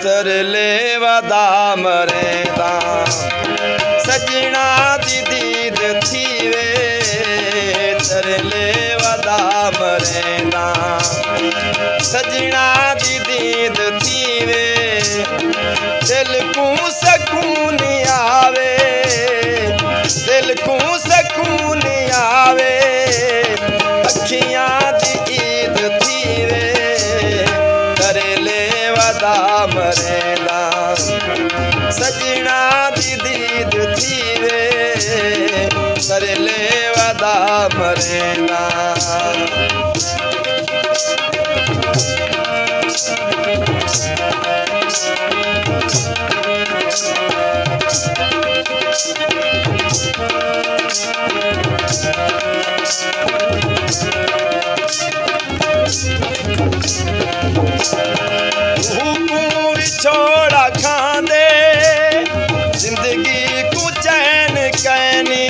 तरले वदा मरेदा सजना दी दीद थीवे तरले वदा मरेदा सजना दी दीद थीवे दिल को सकून आवे दिल को सकून आवे अखियां दी ईद थीवे तरले वदा मरेदा सजना दी दीद थीवे तरले वदा मरेदा छोड़ा खांदे जिंदगी को चैन कैनी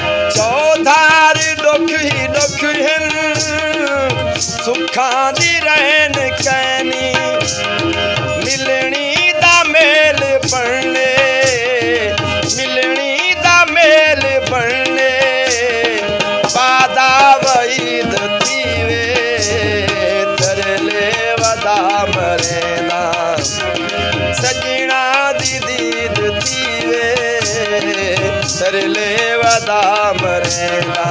चौधार दुख ही दुख हिन सुखा दी रहन कैनी मिलनी दा मेल पढ़ने मिलनी दा मेल पढ़ने वादा वईद थीवे तरले वदा मरेदा सजना दी दीद थीवे तरले वदा मरेदा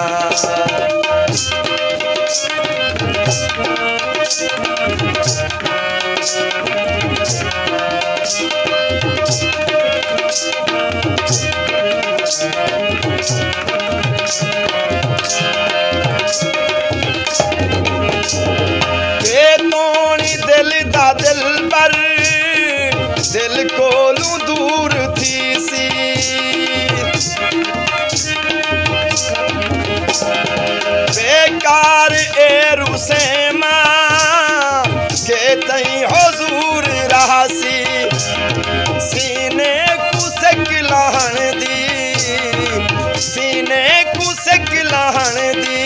दिल दा दिल पर दिल कोलू दूर थी सी बेकार एरू से मां के तई हुजूर रासी सीने को सकलाहन दी सीने को सकलाहन दी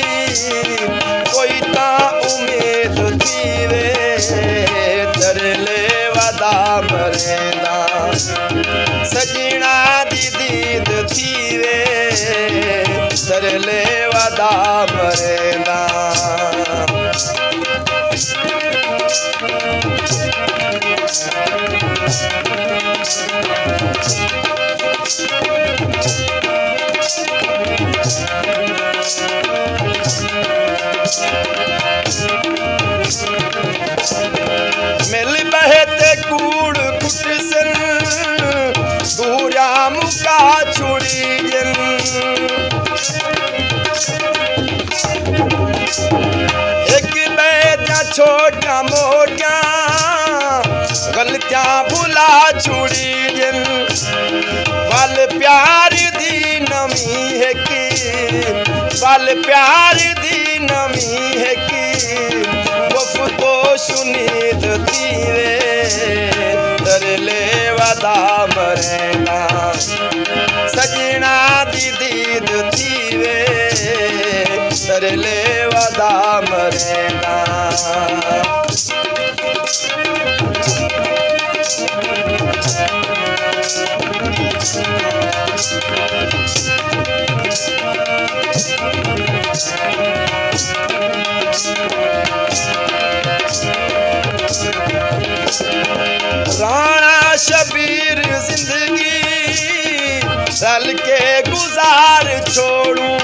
कोई ता उम्मीद थीवे तरले वदा मरेदा सजना दी दीद थीवे तरले वदा मरेदा मिल बहते कूड़ कुटसन दूरा मुका छुड़ी जन एक बैठा छोटा मोटा गलतियां भुला छुड़ी जन वाल प्यार दी नमी है कि वाल प्यार दी नमी है कि तो सुनीद थीवे तरले वदा मरेदा सजना दी दीद थीवे तरले वदा मरेदा राणा शबीर जिंदगी रल के गुजार छोड़ूं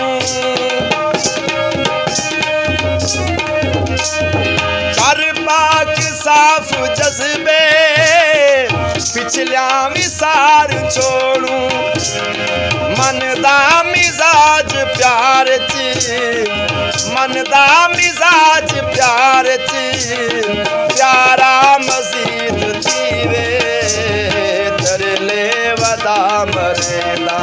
कर पाक साफ जज्बे पिछला विसार छोड़ूं मन दा मिजाज प्यार च मन दा मिजाज प्यार च प्यारा मजीद थीवे तरले वदा मरेदा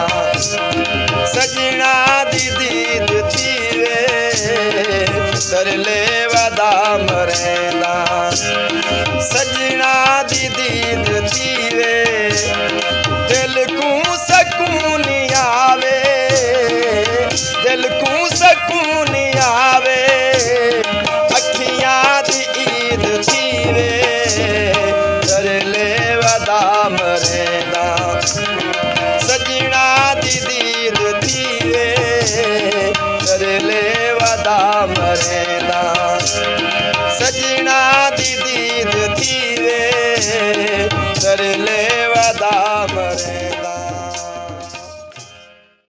सजना दी दीद थीवे तरले वदा मरेदा सजना दी दीद थीवे दिल को सकून आवे दिल को सकून आवे अखियां वदा मरेंदा सजना दी दीद थिए तरले वदा मरेंदा